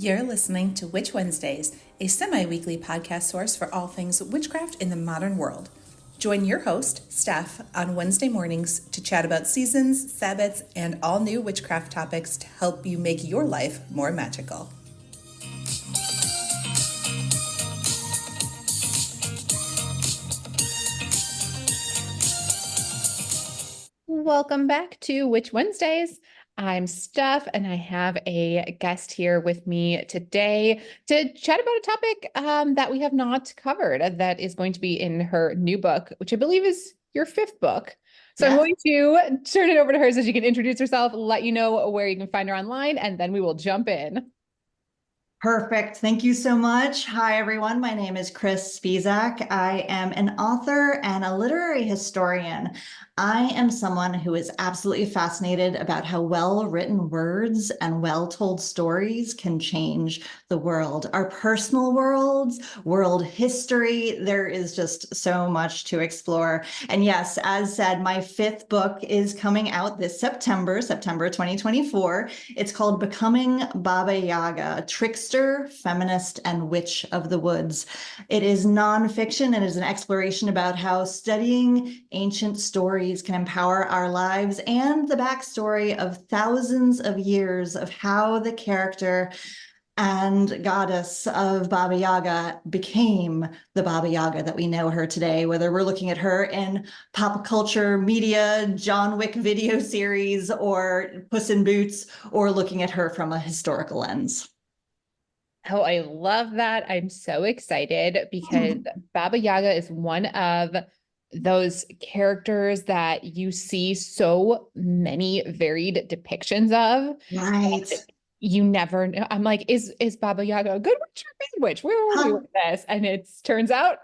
You're listening to Witch Wednesdays, a semi-weekly podcast source for all things witchcraft in the modern world. Join your host, Steph, on Wednesday mornings to chat about seasons, Sabbats, and all new witchcraft topics to help you make your life more magical. Welcome back to Witch Wednesdays. I'm Steph, and I have a guest here with me today to chat about a topic that we have not covered that is going to be in her new book, which I believe is your fifth book. So I'm going to turn it over to her so she can introduce herself, let you know where you can find her online, and then we will jump in. Perfect. Thank you so much. Hi, everyone. My name is Kris Spisak. I am an author and a literary historian. I am someone who is absolutely fascinated about how well-written words and well-told stories can change the world, our personal worlds, world history. There is just so much to explore. And yes, as said, my fifth book is coming out this September 2024. It's called Becoming Baba Yaga, Trickster, Feminist, and Witch of the Woods. It is nonfiction. It is an exploration about how studying ancient stories can empower our lives and the backstory of thousands of years of how the character and goddess of Baba Yaga became the Baba Yaga that we know her today, whether we're looking at her in pop culture media, John Wick video series, or Puss in Boots, or looking at her from a historical lens. Oh, I love that. I'm so excited because Baba Yaga is one of those characters that you see so many varied depictions of. Right. You never know. I'm like, is Baba Yaga a good witch or a bad witch? Where are we with this? And it turns out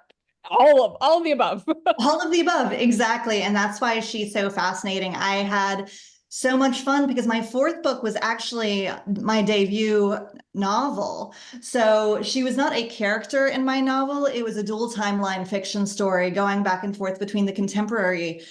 all of the above. All of the above, exactly. And that's why she's so fascinating. I had so much fun because my fourth book was actually my debut novel. So she was not a character in my novel. It was a dual timeline fiction story going back and forth between the contemporary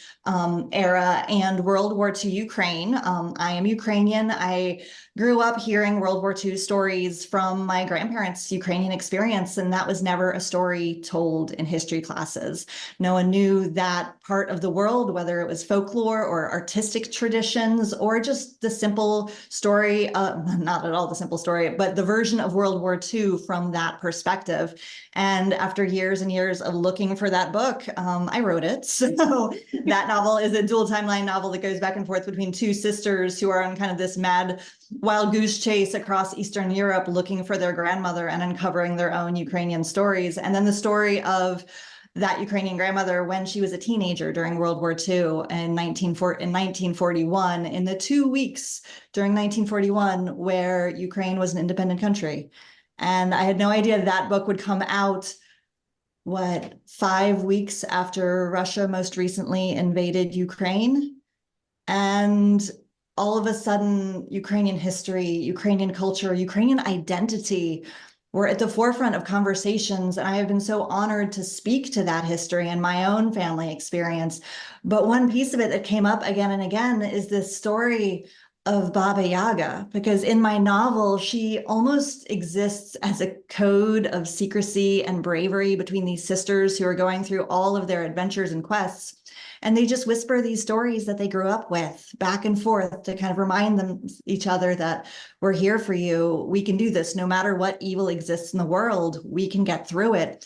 era and World War II Ukraine. I am Ukrainian. I grew up hearing World War II stories from my grandparents' Ukrainian experience, and that was never a story told in history classes. No one knew that part of the world, whether it was folklore or artistic traditions or just the simple story, not at all the simple story, but the version of World War II from that perspective. And after years and years of looking for that book, I wrote it. So that novel is a dual timeline novel that goes back and forth between two sisters who are on kind of this mad wild goose chase across Eastern Europe looking for their grandmother and uncovering their own Ukrainian stories. And then the story of that Ukrainian grandmother when she was a teenager during World War II in 1941, in the 2 weeks during 1941 where Ukraine was an independent country. And I had no idea that book would come out, 5 weeks after Russia most recently invaded Ukraine. And all of a sudden, Ukrainian history, Ukrainian culture, Ukrainian identity were at the forefront of conversations. And I have been so honored to speak to that history and my own family experience. But one piece of it that came up again and again is this story of Baba Yaga, because in my novel, she almost exists as a code of secrecy and bravery between these sisters who are going through all of their adventures and quests. And they just whisper these stories that they grew up with back and forth to kind of remind them each other that we're here for you. We can do this no matter what evil exists in the world. We can get through it.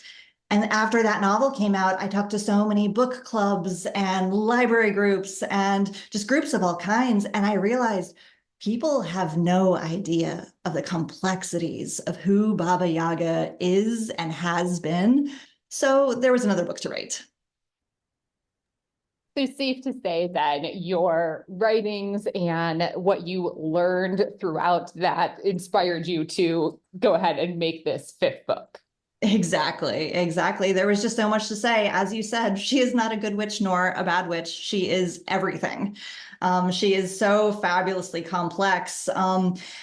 And after that novel came out, I talked to so many book clubs and library groups and just groups of all kinds. And I realized people have no idea of the complexities of who Baba Yaga is and has been. So there was another book to write. So safe to say that your writings and what you learned throughout that inspired you to go ahead and make this fifth book. Exactly. There was just so much to say. As you said, she is not a good witch nor a bad witch. She is everything. She is so fabulously complex,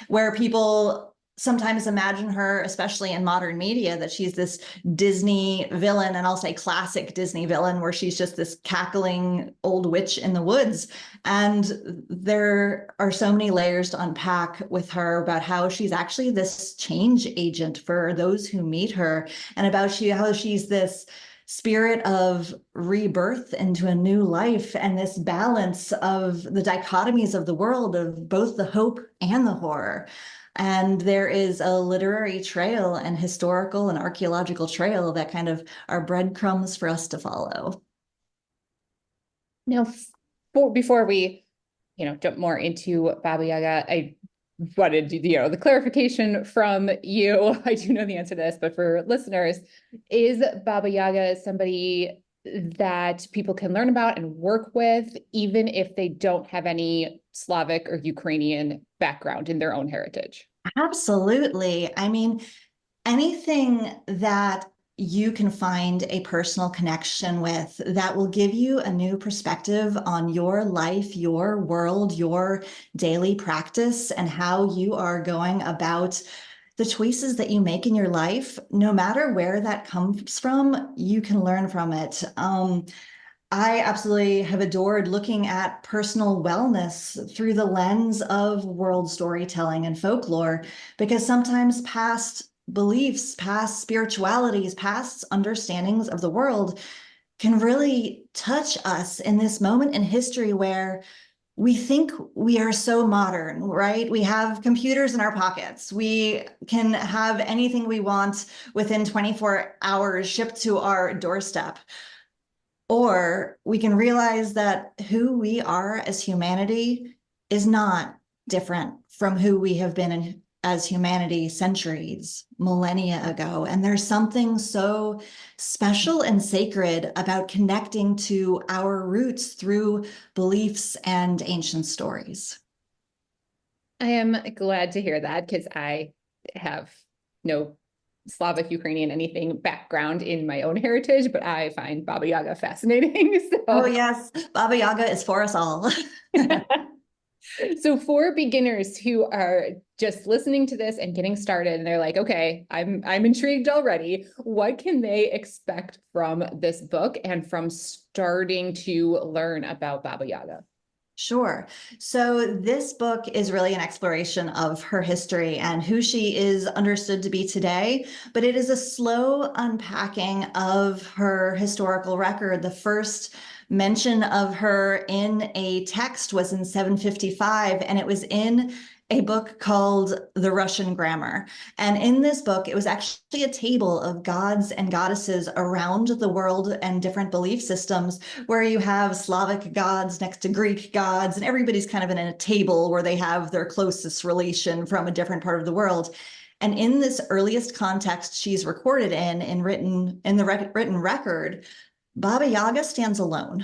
where people sometimes imagine her, especially in modern media, that she's this Disney villain, and I'll say classic Disney villain, where she's just this cackling old witch in the woods. And there are so many layers to unpack with her about how she's actually this change agent for those who meet her, and about how she's this spirit of rebirth into a new life, and this balance of the dichotomies of the world of both the hope and the horror. And there is a literary trail and historical and archaeological trail that kind of are breadcrumbs for us to follow. Now, before we, jump more into Baba Yaga, I wanted, the clarification from you. I do know the answer to this, but for listeners, is Baba Yaga somebody that people can learn about and work with, even if they don't have any Slavic or Ukrainian background in their own heritage? Absolutely. I mean, anything that you can find a personal connection with that will give you a new perspective on your life, your world, your daily practice, and how you are going about the choices that you make in your life, no matter where that comes from, you can learn from it. I absolutely have adored looking at personal wellness through the lens of world storytelling and folklore, because sometimes past beliefs, past spiritualities, past understandings of the world can really touch us in this moment in history where we think we are so modern, right? We have computers in our pockets. We can have anything we want within 24 hours shipped to our doorstep. Or we can realize that who we are as humanity is not different from who we have been as humanity centuries, millennia ago. And there's something so special and sacred about connecting to our roots through beliefs and ancient stories. I am glad to hear that, because I have no Slavic, Ukrainian, anything background in my own heritage, but I find Baba Yaga fascinating. Oh, yes. Baba Yaga is for us all. So for beginners who are just listening to this and getting started, and they're like, okay, I'm intrigued already, what can they expect from this book and from starting to learn about Baba Yaga? Sure. So this book is really an exploration of her history and who she is understood to be today, but it is a slow unpacking of her historical record. The first mention of her in a text was in 755, and it was in a book called The Russian Grammar. And in this book, it was actually a table of gods and goddesses around the world and different belief systems, where you have Slavic gods next to Greek gods, and everybody's kind of in a table where they have their closest relation from a different part of the world. And in this earliest context she's recorded in the written record, Baba Yaga stands alone.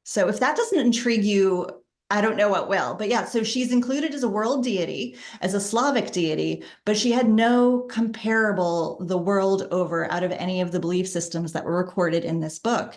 So if that doesn't intrigue you, I don't know what will. But yeah, so she's included as a world deity, as a Slavic deity, but she had no comparable the world over out of any of the belief systems that were recorded in this book.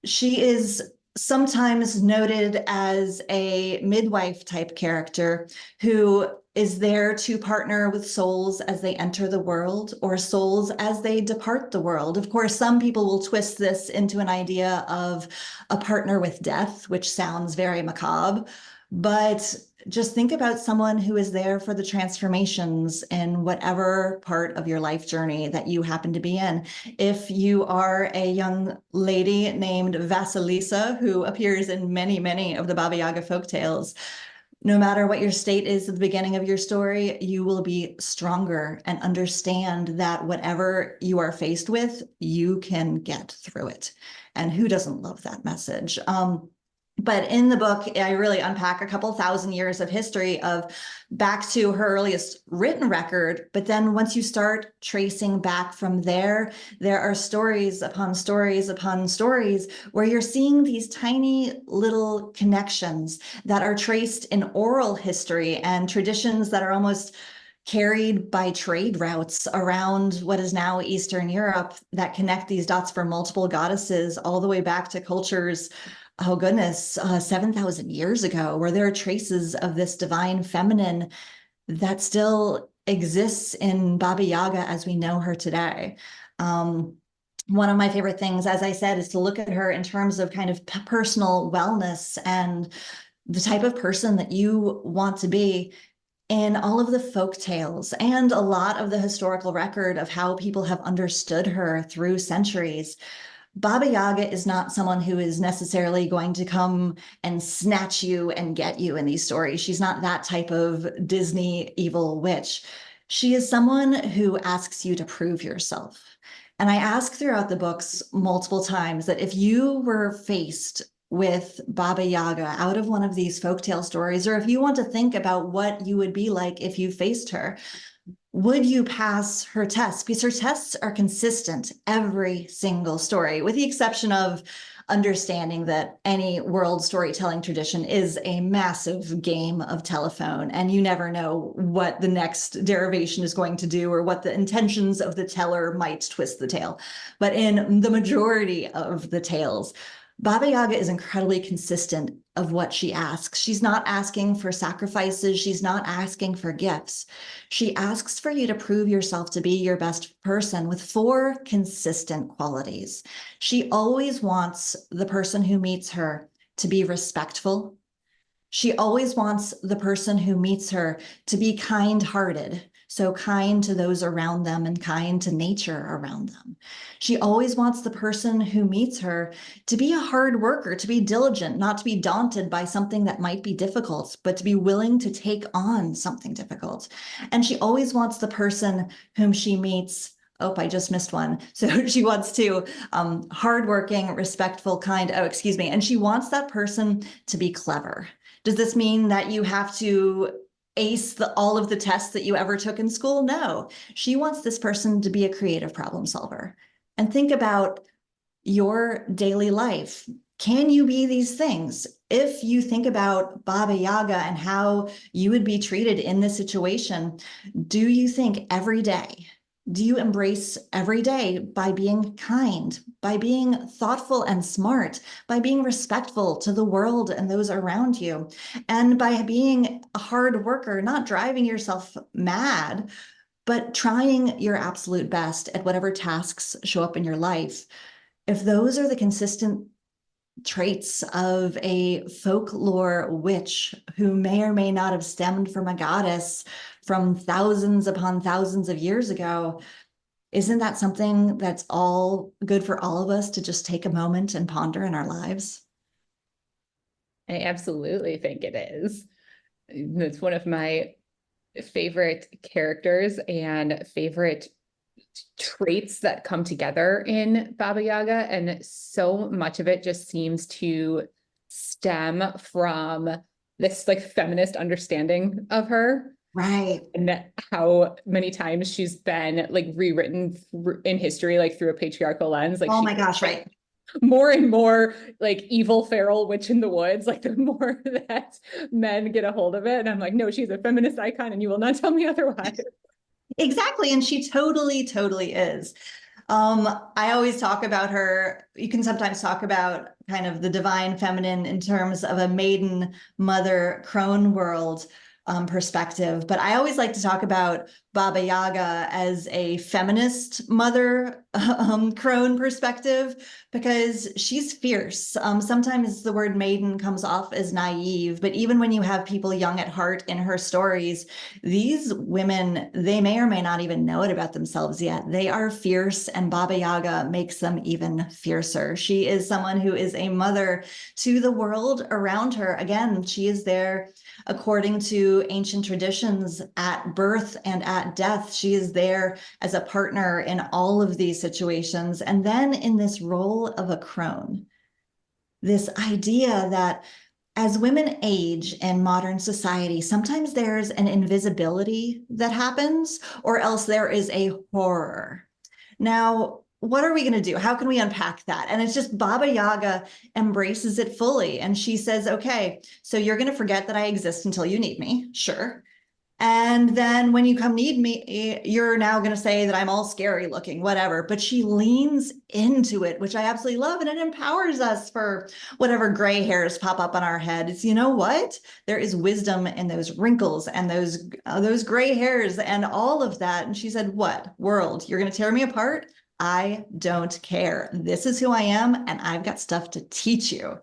She is sometimes noted as a midwife type character who is there to partner with souls as they enter the world, or souls as they depart the world. Of course, some people will twist this into an idea of a partner with death, which sounds very macabre, but just think about someone who is there for the transformations in whatever part of your life journey that you happen to be in. If you are a young lady named Vasilisa, who appears in many, many of the Baba Yaga folktales, no matter what your state is at the beginning of your story, you will be stronger and understand that whatever you are faced with, you can get through it. And who doesn't love that message? But in the book, I really unpack a couple thousand years of history of back to her earliest written record. But then once you start tracing back from there, there are stories upon stories upon stories where you're seeing these tiny little connections that are traced in oral history and traditions that are almost carried by trade routes around what is now Eastern Europe that connect these dots for multiple goddesses all the way back to cultures, oh goodness, 7,000 years ago, where there are traces of this divine feminine that still exists in Baba Yaga as we know her today. One of my favorite things, as I said, is to look at her in terms of kind of personal wellness and the type of person that you want to be. In all of the folk tales and a lot of the historical record of how people have understood her through centuries, Baba Yaga is not someone who is necessarily going to come and snatch you and get you in these stories. She's not that type of Disney evil witch. She is someone who asks you to prove yourself. And I ask throughout the books multiple times that if you were faced with Baba Yaga out of one of these folktale stories, or if you want to think about what you would be like if you faced her, would you pass her tests? Because her tests are consistent every single story, with the exception of understanding that any world storytelling tradition is a massive game of telephone, and you never know what the next derivation is going to do or what the intentions of the teller might twist the tale. But in the majority of the tales, Baba Yaga is incredibly consistent of what she asks. She's not asking for sacrifices. She's not asking for gifts. She asks for you to prove yourself to be your best person with 4 consistent qualities. She always wants the person who meets her to be respectful. She always wants the person who meets her to be kind-hearted, so kind to those around them and kind to nature around them. She always wants the person who meets her to be a hard worker, to be diligent, not to be daunted by something that might be difficult, but to be willing to take on something difficult. And she always wants the person whom she meets. Oh, I just missed one. So she wants to hardworking, respectful, kind. Oh, excuse me. And she wants that person to be clever. Does this mean that you have to ace all of the tests that you ever took in school? No, she wants this person to be a creative problem solver. And think about your daily life. Can you be these things? If you think about Baba Yaga and how you would be treated in this situation, do you think every day, do you embrace every day by being kind, by being thoughtful and smart, by being respectful to the world and those around you, and by being a hard worker, not driving yourself mad, but trying your absolute best at whatever tasks show up in your life? If those are the consistent traits of a folklore witch who may or may not have stemmed from a goddess from thousands upon thousands of years ago, isn't that something that's all good for all of us to just take a moment and ponder in our lives? I absolutely think it is. It's one of my favorite characters and favorite traits that come together in Baba Yaga. And so much of it just seems to stem from this like feminist understanding of her. Right. And how many times she's been like rewritten in history, like through a patriarchal lens. Like, oh my gosh, right. More and more like evil feral witch in the woods, like the more that men get a hold of it. And I'm like, no, she's a feminist icon and you will not tell me otherwise. Exactly. And she totally, totally is. I always talk about her. You can sometimes talk about kind of the divine feminine in terms of a maiden mother crone world perspective. But I always like to talk about Baba Yaga as a feminist mother crone perspective, because she's fierce. Sometimes the word maiden comes off as naive, but even when you have people young at heart in her stories, these women, they may or may not even know it about themselves yet. They are fierce, and Baba Yaga makes them even fiercer. She is someone who is a mother to the world around her. Again, she is there according to ancient traditions at birth and at death. She is there as a partner in all of these situations. And then in this role of a crone, this idea that as women age in modern society, sometimes there's an invisibility that happens, or else there is a horror. Now, what are we going to do? How can we unpack that? And it's just Baba Yaga embraces it fully. And she says, okay, so you're going to forget that I exist until you need me. Sure. And then when you come need me, you're now going to say that I'm all scary looking, whatever. But she leans into it, which I absolutely love. And it empowers us for whatever gray hairs pop up on our heads. You know what? There is wisdom in those wrinkles and those gray hairs and all of that. And she said, what world? You're going to tear me apart? I don't care. This is who I am. And I've got stuff to teach you.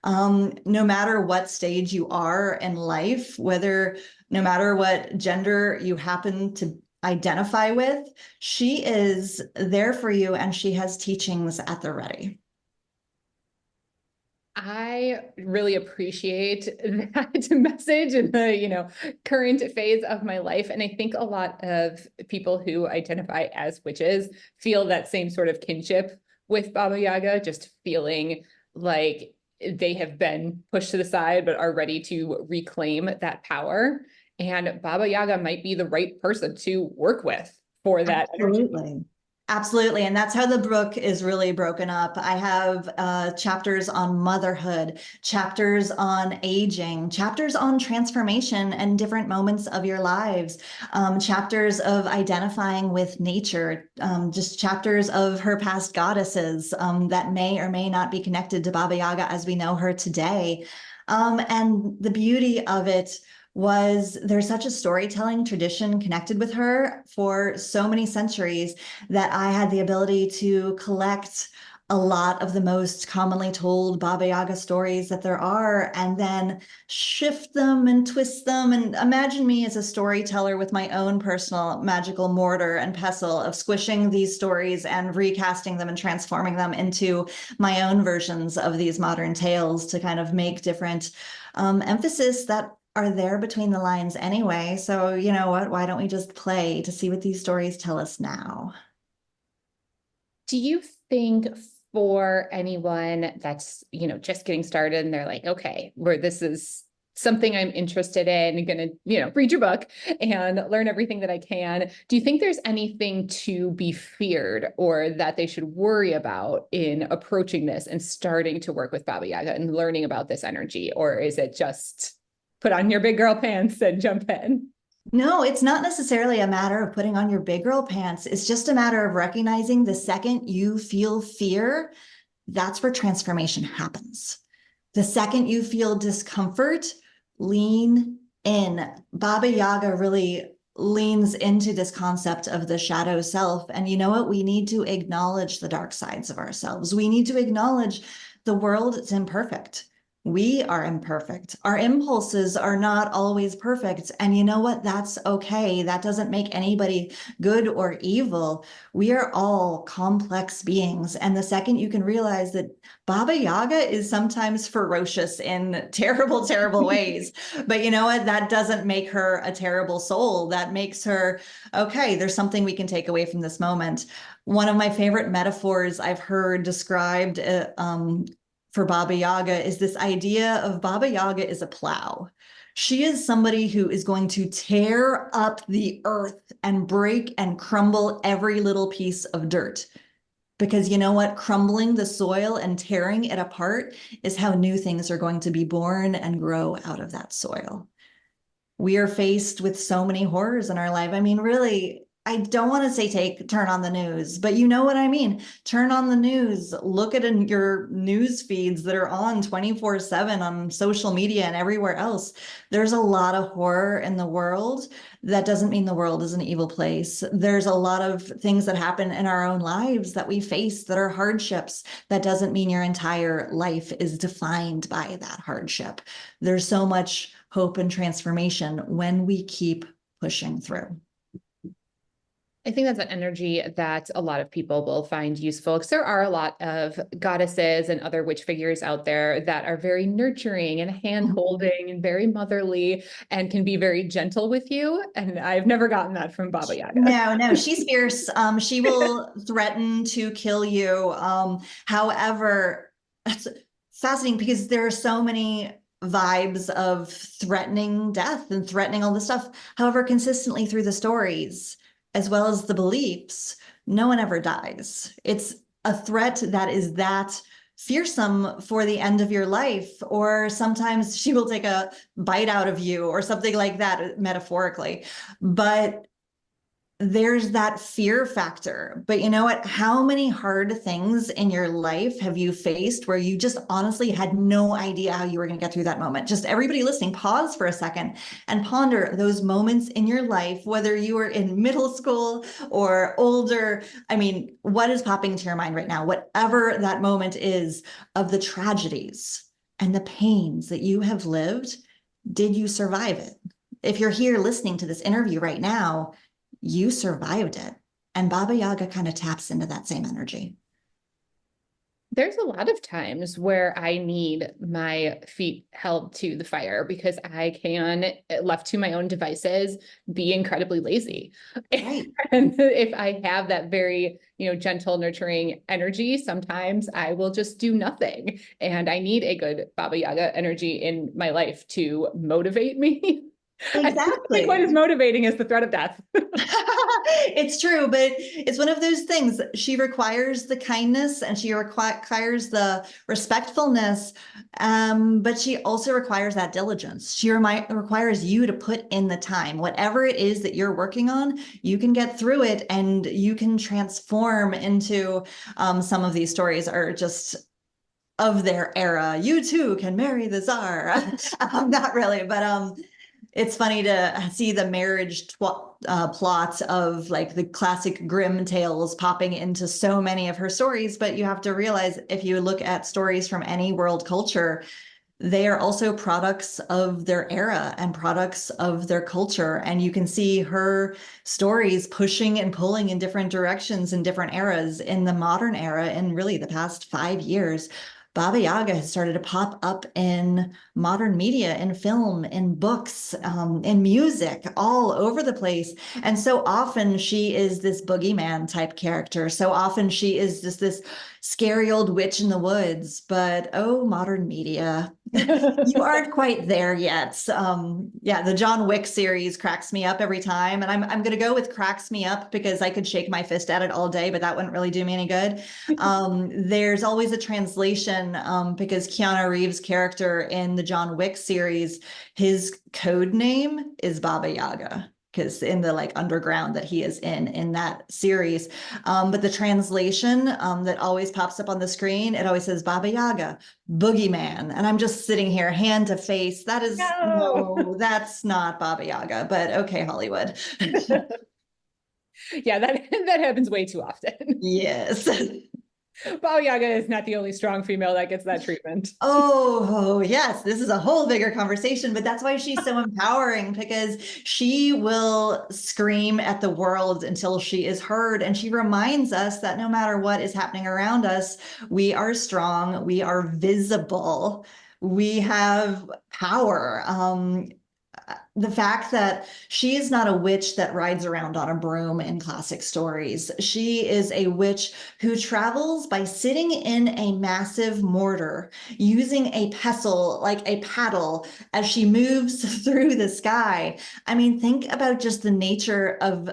No matter what stage you are in life, no matter what gender you happen to identify with, she is there for you and she has teachings at the ready. I really appreciate that message in the, current phase of my life. And I think a lot of people who identify as witches feel that same sort of kinship with Baba Yaga, just feeling like they have been pushed to the side, but are ready to reclaim that power. And Baba Yaga might be the right person to work with for that energy. Absolutely. Absolutely. And that's how the book is really broken up. I have chapters on motherhood, chapters on aging, chapters on transformation and different moments of your lives, chapters of identifying with nature, just chapters of her past goddesses that may or may not be connected to Baba Yaga as we know her today. And the beauty of it was there's such a storytelling tradition connected with her for so many centuries that I had the ability to collect a lot of the most commonly told Baba Yaga stories that there are, and then shift them and twist them. And imagine me as a storyteller with my own personal magical mortar and pestle of squishing these stories and recasting them and transforming them into my own versions of these modern tales to kind of make different emphasis that are there between the lines anyway. So, you know what? Why don't we just play to see what these stories tell us now? Do you think for anyone that's, just getting started and they're like, okay, where this is something I'm interested in, going to, read your book and learn everything that I can. Do you think there's anything to be feared or that they should worry about in approaching this and starting to work with Baba Yaga and learning about this energy? Or is it just put on your big girl pants and jump in? No, it's not necessarily a matter of putting on your big girl pants. It's just a matter of recognizing the second you feel fear, that's where transformation happens. The second you feel discomfort, lean in. Baba Yaga really leans into this concept of the shadow self. And you know what? We need to acknowledge the dark sides of ourselves. We need to acknowledge the world is imperfect. We are imperfect. Our impulses are not always perfect. And you know what? That's okay. That doesn't make anybody good or evil. We are all complex beings. And the second you can realize that Baba Yaga is sometimes ferocious in terrible, terrible ways, but you know what? That doesn't make her a terrible soul. That makes her, okay, there's something we can take away from this moment. One of my favorite metaphors I've heard described for Baba Yaga is this idea of Baba Yaga is a plow. She is somebody who is going to tear up the earth and break and crumble every little piece of dirt. Because you know what? Crumbling the soil and tearing it apart is how new things are going to be born and grow out of that soil. We are faced with so many horrors in our life. I mean, really, I don't want to say turn on the news, but you know what I mean. Turn on the news, look at your news feeds that are on 24/7 on social media and everywhere else. There's a lot of horror in the world. That doesn't mean the world is an evil place. There's a lot of things that happen in our own lives that we face that are hardships. That doesn't mean your entire life is defined by that hardship. There's so much hope and transformation when we keep pushing through. I think that's an energy that a lot of people will find useful because there are a lot of goddesses and other witch figures out there that are very nurturing and hand-holding and very motherly and can be very gentle with you. And I've never gotten that from Baba Yaga. No, she's fierce. She will threaten to kill you. However, it's fascinating because there are so many vibes of threatening death and threatening all this stuff. However, consistently through the stories, as well as the beliefs, no one ever dies. It's a threat that is that fearsome for the end of your life, or sometimes she will take a bite out of you or something like that, metaphorically. But there's that fear factor. But you know what? How many hard things in your life have you faced where you just honestly had no idea how you were going to get through that moment? Just everybody listening, pause for a second and ponder those moments in your life, whether you were in middle school or older. I mean, what is popping into your mind right now? Whatever that moment is, of the tragedies and the pains that you have lived, did you survive it? If you're here listening to this interview right now, you survived it. And Baba Yaga kind of taps into that same energy. There's a lot of times where I need my feet held to the fire because I can, left to my own devices, be incredibly lazy. Right. And if I have that very, gentle, nurturing energy, sometimes I will just do nothing. And I need a good Baba Yaga energy in my life to motivate me. I think Exactly. quite as motivating as the threat of death. It's true, but it's one of those things. She requires the kindness and she requires the respectfulness, but she also requires that diligence. She requires you to put in the time. Whatever it is that you're working on, you can get through it and you can transform into some of these stories are just of their era. You too can marry the czar. Not really, but it's funny to see the marriage plot of like the classic Grimm tales popping into so many of her stories. But you have to realize, if you look at stories from any world culture, they are also products of their era and products of their culture. And you can see her stories pushing and pulling in different directions in different eras. In the modern era, in really the past 5 years, Baba Yaga has started to pop up in modern media, in film, in books, in music, all over the place. And so often she is this boogeyman type character. So often she is just this scary old witch in the woods. But oh, modern media, you aren't quite there yet. Yeah, the John Wick series cracks me up every time. And I'm going to go with cracks me up because I could shake my fist at it all day, but that wouldn't really do me any good. There's always a translation because Keanu Reeves' character in the John Wick series, his code name is Baba Yaga, because in the like underground that he is in that series. But the translation that always pops up on the screen, it always says Baba Yaga, boogeyman. And I'm just sitting here hand to face. That is, no, that's not Baba Yaga, but okay, Hollywood. Yeah, that happens way too often. Yes. Baba Yaga is not the only strong female that gets that treatment. Oh, yes. This is a whole bigger conversation, but that's why she's so empowering, because she will scream at the world until she is heard. And she reminds us that no matter what is happening around us, we are strong, we are visible, we have power. The fact that she is not a witch that rides around on a broom in classic stories. She is a witch who travels by sitting in a massive mortar, using a pestle like a paddle as she moves through the sky. I mean, think about just the nature of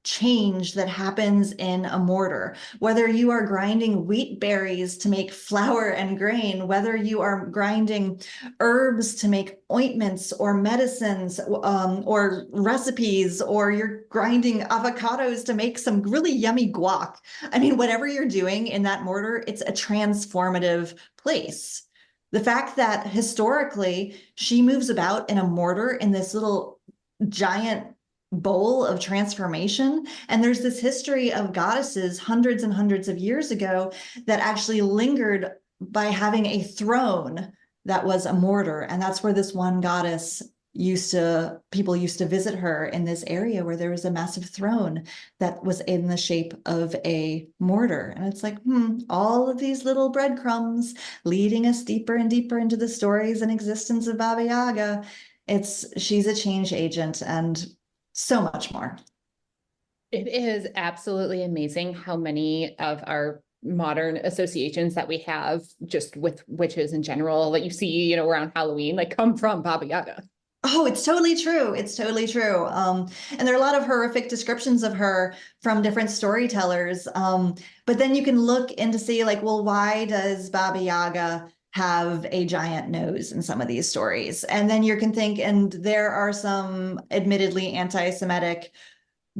change that happens in a mortar, whether you are grinding wheat berries to make flour and grain, whether you are grinding herbs to make ointments or medicines, or recipes, or you're grinding avocados to make some really yummy guac. I mean, whatever you're doing in that mortar, it's a transformative place. The fact that historically she moves about in a mortar in this little giant bowl of transformation. And there's this history of goddesses hundreds and hundreds of years ago that actually lingered by having a throne that was a mortar. And that's where this one goddess people used to visit her in this area where there was a massive throne that was in the shape of a mortar. And it's like, all of these little breadcrumbs leading us deeper and deeper into the stories and existence of Baba Yaga. She's a change agent and so much more. It is absolutely amazing how many of our modern associations that we have just with witches in general that you see, around Halloween, like come from Baba Yaga. Oh, it's totally true. It's totally true. And there are a lot of horrific descriptions of her from different storytellers. But then you can look into see like, well, why does Baba Yaga have a giant nose in some of these stories? And then you can think, and there are some admittedly anti-Semitic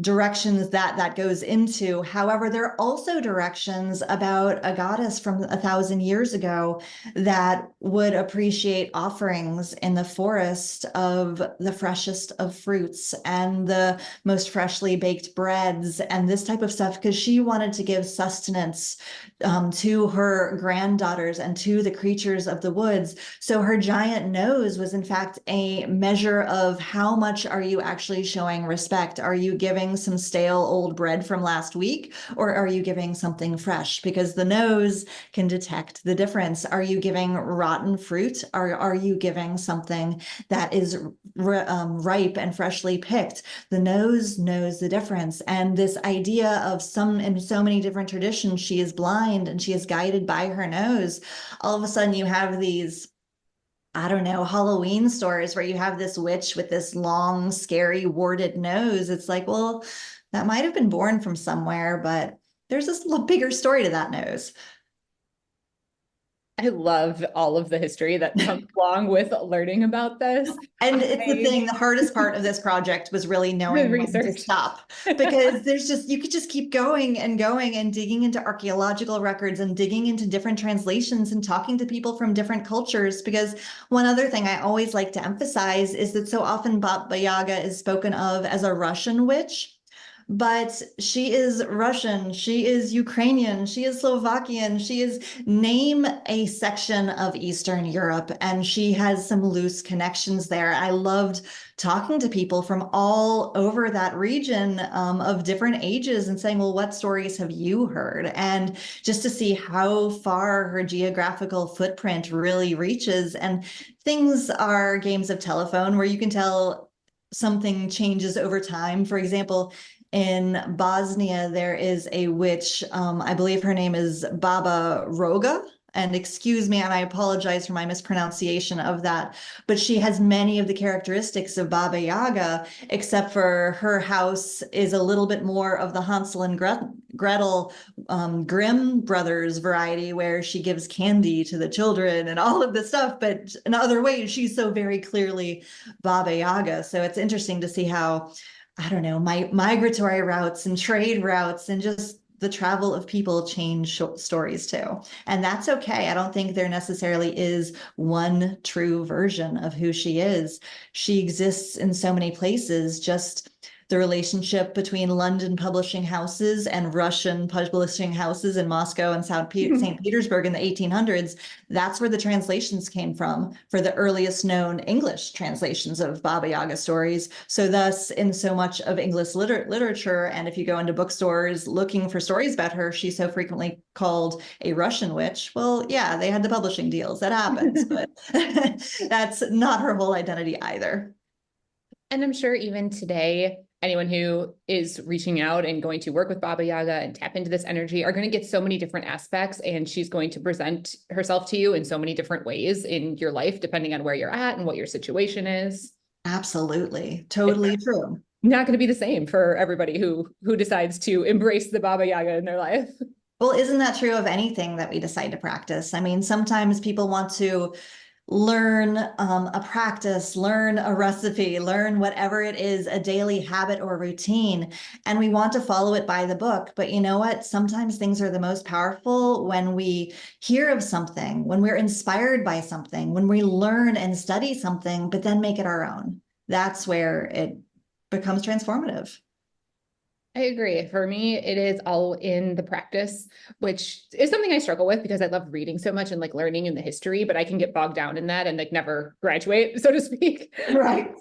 directions that that goes into. However, there are also directions about a goddess from 1,000 years ago that would appreciate offerings in the forest of the freshest of fruits and the most freshly baked breads and this type of stuff, because she wanted to give sustenance to her granddaughters and to the creatures of the woods. So her giant nose was in fact a measure of how much are you actually showing respect? Are you giving some stale old bread from last week, or are you giving something fresh? Because the nose can detect the difference. Are you giving rotten fruit? Or are you giving something that is ripe and freshly picked? The nose knows the difference. And this idea of in so many different traditions, she is blind and she is guided by her nose. All of a sudden you have these, I don't know, Halloween stories where you have this witch with this long, scary, warded nose. It's like, well, that might have been born from somewhere, but there's this bigger story to that nose. I love all of the history that comes along with learning about this. And it's the I, thing, the hardest part of this project was really the knowing when to research. stop, because you could just keep going and digging into archaeological records and digging into different translations and talking to people from different cultures. Because one other thing I always like to emphasize is that so often Baba Yaga is spoken of as a Russian witch. But she is Russian, she is Ukrainian, she is Slovakian, she is name a section of Eastern Europe, and she has some loose connections there. I loved talking to people from all over that region of different ages and saying, well, what stories have you heard? And just to see how far her geographical footprint really reaches. And things are games of telephone where you can tell something changes over time. For example, in Bosnia, there is a witch. I believe her name is Baba Roga. And excuse me, and I apologize for my mispronunciation of that. But she has many of the characteristics of Baba Yaga, except for her house is a little bit more of the Hansel and Gretel Grimm brothers variety, where she gives candy to the children and all of this stuff. But in other ways, she's so very clearly Baba Yaga. So it's interesting to see how, I don't know, my migratory routes and trade routes and just the travel of people change stories too. And that's okay. I don't think there necessarily is one true version of who she is. She exists in so many places, just the relationship between London publishing houses and Russian publishing houses in Moscow and St. Petersburg in the 1800s. That's where the translations came from for the earliest known English translations of Baba Yaga stories. So thus, in so much of English literature, and if you go into bookstores looking for stories about her, she's so frequently called a Russian witch. Well, yeah, they had the publishing deals. That happens, but that's not her whole identity either. And I'm sure even today, anyone who is reaching out and going to work with Baba Yaga and tap into this energy are going to get so many different aspects, and she's going to present herself to you in so many different ways in your life, depending on where you're at and what your situation is. Absolutely. Totally true. Not going to be the same for everybody who decides to embrace the Baba Yaga in their life. Well, isn't that true of anything that we decide to practice? I mean, sometimes people want to learn a practice, learn a recipe, learn whatever it is, a daily habit or routine, and we want to follow it by the book. But you know what? Sometimes things are the most powerful when we hear of something, when we're inspired by something, when we learn and study something, but then make it our own. That's where it becomes transformative. I agree. For me, it is all in the practice, which is something I struggle with because I love reading so much and like learning in the history, but I can get bogged down in that and like never graduate, so to speak, Right.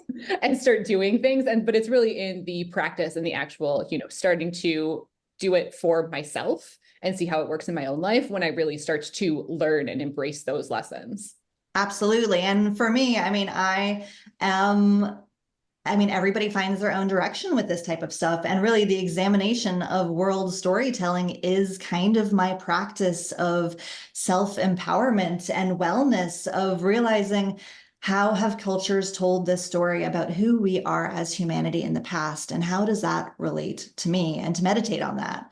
and start doing things. But it's really in the practice and the actual, starting to do it for myself and see how it works in my own life when I really start to learn and embrace those lessons. Absolutely. And for me, everybody finds their own direction with this type of stuff. And really, the examination of world storytelling is kind of my practice of self-empowerment and wellness, of realizing How have cultures told this story about who we are as humanity in the past? And how does that relate to me? And to meditate on that.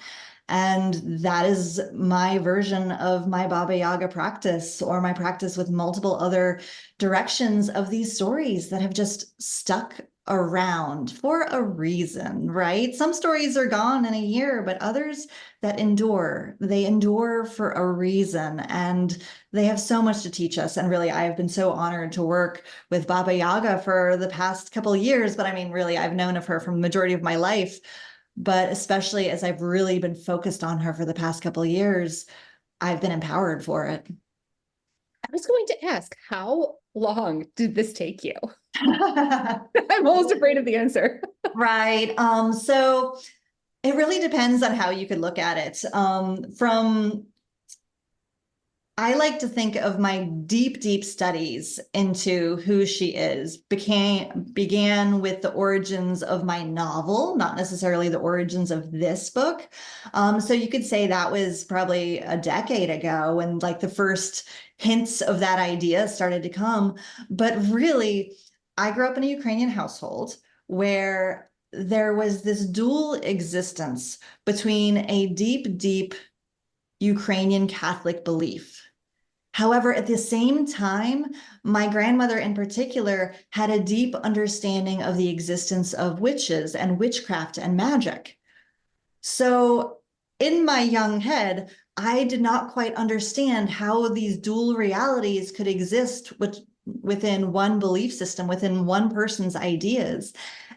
And that is my version of my Baba Yaga practice, or my practice with multiple other directions of these stories that have just stuck around for a reason, right? Some stories are gone in a year, but others that endure, they endure for a reason, and they have so much to teach us. And really, I have been so honored to work with Baba Yaga for the past couple of years, but I mean, really, I've known of her for the majority of my life. But especially as I've really been focused on her for the past couple of years, I've been empowered for it. I was going to ask, how long did this take you? I'm almost afraid of the answer. Right. So it really depends on how you could look at it. I like to think of my deep, deep studies into who she is began with the origins of my novel, not necessarily the origins of this book. So you could say that was probably a decade ago when like the first hints of that idea started to come. But really, I grew up in a Ukrainian household where there was this dual existence between a deep, deep Ukrainian Catholic belief. However, at the same time, my grandmother in particular had a deep understanding of the existence of witches and witchcraft and magic. So in my young head, I did not quite understand how these dual realities could exist within one belief system, within one person's ideas.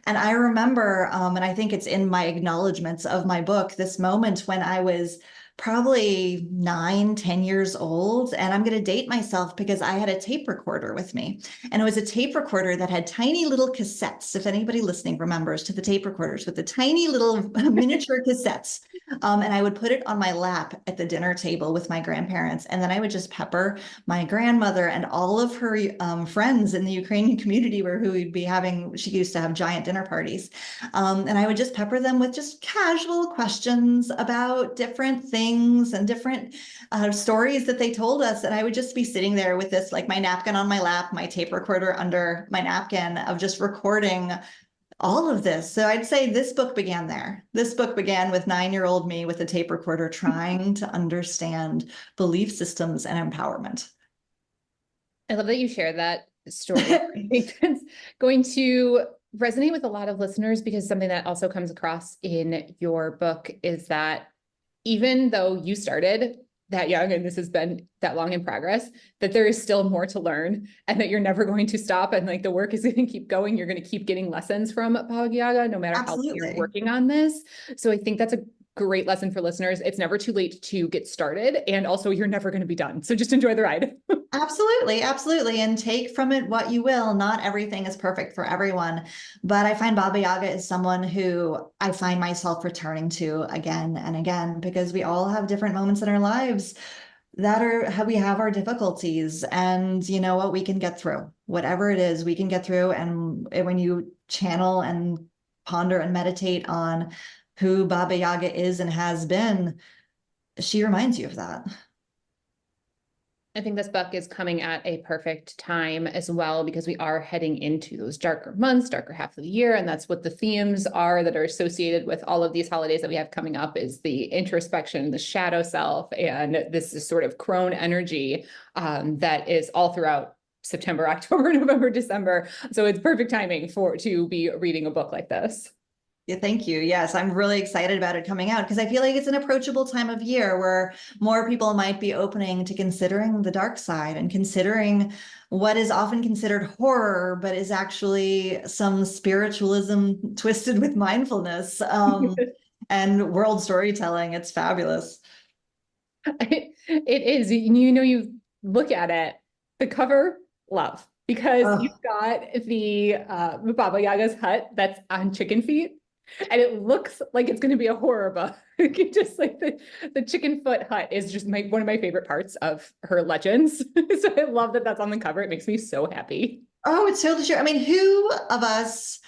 And I remember, and I think it's in my acknowledgments of my book, this moment when I was probably 9, 10 years old. And I'm going to date myself because I had a tape recorder with me. And it was a tape recorder that had tiny little cassettes. If anybody listening remembers to the tape recorders with the tiny little miniature cassettes. And I would put it on my lap at the dinner table with my grandparents. And then I would just pepper my grandmother and all of her friends in the Ukrainian community who we'd be having, she used to have giant dinner parties. And I would just pepper them with just casual questions about different things and different stories that they told us. And I would just be sitting there with this, like my napkin on my lap, my tape recorder under my napkin of just recording all of this. So I'd say this book began there. This book began with 9-year-old me with a tape recorder trying to understand belief systems and empowerment. I love that you share that story. I think that's going to resonate with a lot of listeners, because something that also comes across in your book is that even though you started that young and this has been that long in progress, that there is still more to learn, and that you're never going to stop, and like the work is going to keep going. You're going to keep getting lessons from Baba Yaga, no matter how you're working on this. So I think that's a great lesson for listeners. It's never too late to get started, and also you're never going to be done. So just enjoy the ride. Absolutely, absolutely. And take from it what you will. Not everything is perfect for everyone, but I find Baba Yaga is someone who I find myself returning to again and again, because we all have different moments in our lives that are how we have our difficulties. And you know what? We can get through whatever it is, we can get through. And when you channel and ponder and meditate on who Baba Yaga is and has been, she reminds you of that. I think this book is coming at a perfect time as well, because we are heading into those darker months, darker half of the year. And that's what the themes are that are associated with all of these holidays that we have coming up, is the introspection, the shadow self, and this is sort of crone energy that is all throughout September, October, November, December. So it's perfect timing to be reading a book like this. Yeah, thank you. Yes, I'm really excited about it coming out because I feel like it's an approachable time of year where more people might be opening to considering the dark side and considering what is often considered horror, but is actually some spiritualism twisted with mindfulness and world storytelling. It's fabulous. It is. You look at it, the cover, love, because Oh, you've got the Baba Yaga's hut that's on chicken feet. And it looks like it's going to be a horror book. Just like the chicken foot hut is just one of my favorite parts of her legends. So I love that that's on the cover. It makes me so happy. oh, it's totally true. I mean, who of us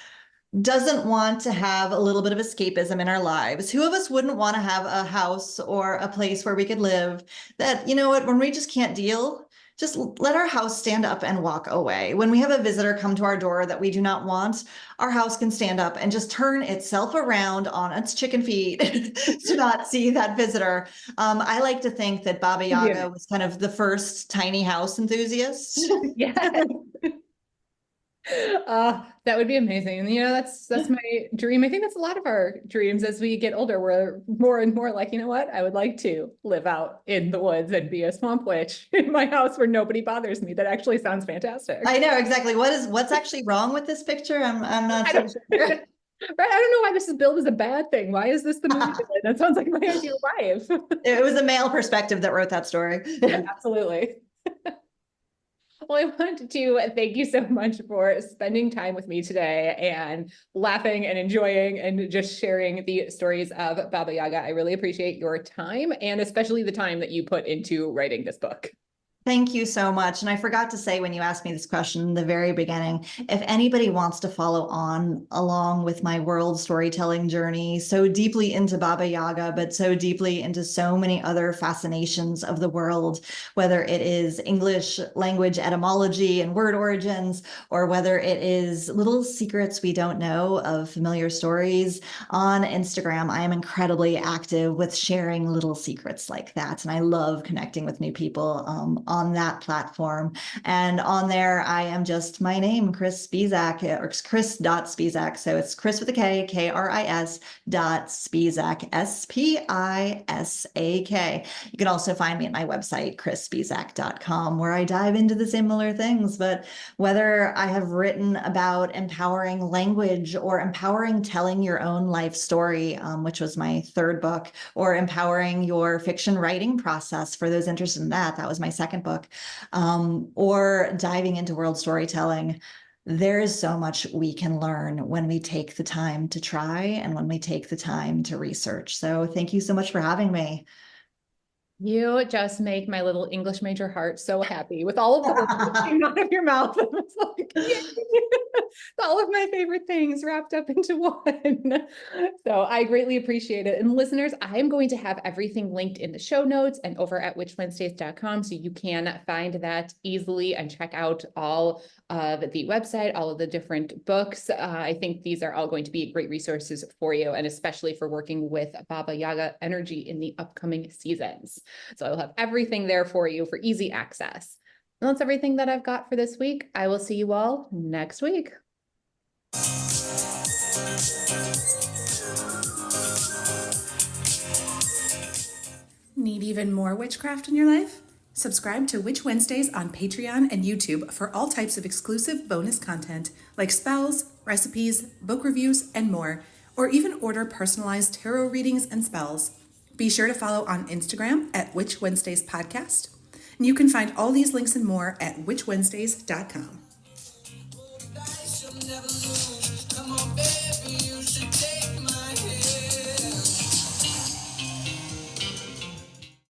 doesn't want to have a little bit of escapism in our lives? Who of us wouldn't want to have a house or a place where we could live that, you know what, when we just can't deal, just let our house stand up and walk away. When we have a visitor come to our door that we do not want, our house can stand up and just turn itself around on its chicken feet to not see that visitor. I like to think that Baba Yaga was kind of the first tiny house enthusiast. Yeah. That would be amazing. And that's my dream. I think that's a lot of our dreams as we get older. We're more and more like, you know what? I would like to live out in the woods and be a swamp witch in my house where nobody bothers me. That actually sounds fantastic. I know exactly. What's actually wrong with this picture? I'm not so sure. Right? I don't know why this is billed as a bad thing. Why is this the movie? That sounds like my ideal life. It was a male perspective that wrote that story. Absolutely. Well, I want to thank you so much for spending time with me today and laughing and enjoying and just sharing the stories of Baba Yaga. I really appreciate your time and especially the time that you put into writing this book. Thank you so much. And I forgot to say when you asked me this question in the very beginning, if anybody wants to follow on along with my world storytelling journey, so deeply into Baba Yaga, but so deeply into so many other fascinations of the world, whether it is English language etymology and word origins, or whether it is little secrets we don't know of familiar stories, on Instagram, I am incredibly active with sharing little secrets like that. And I love connecting with new people on that platform. And on there, I am just my name, Kris Spisak, or Kris.Spisak. So it's Kris with a K, Kris .Spisak, Spisak. You can also find me at my website, krisspisak.com, where I dive into the similar things. But whether I have written about empowering language or empowering telling your own life story, which was my third book, or empowering your fiction writing process for those interested in that, that was my second book, or diving into world storytelling, there is so much we can learn when we take the time to try and when we take the time to research. So thank you so much for having me. You just make my little English major heart so happy with all of the words that came out of your mouth. It's like, all of my favorite things wrapped up into one. So I greatly appreciate it. And listeners, I am going to have everything linked in the show notes and over at witchwednesdays.com so you can find that easily and check out all of the website, all of the different books. I think these are all going to be great resources for you, and especially for working with Baba Yaga energy in the upcoming seasons. So I'll have everything there for you for easy access. And that's everything that I've got for this week. I will see you all next week. Need even more witchcraft in your life? Subscribe to Witch Wednesdays on Patreon and YouTube for all types of exclusive bonus content like spells, recipes, book reviews, and more, or even order personalized tarot readings and spells. Be sure to follow on Instagram at Witch Wednesdays Podcast, and you can find all these links and more at witchwednesdays.com.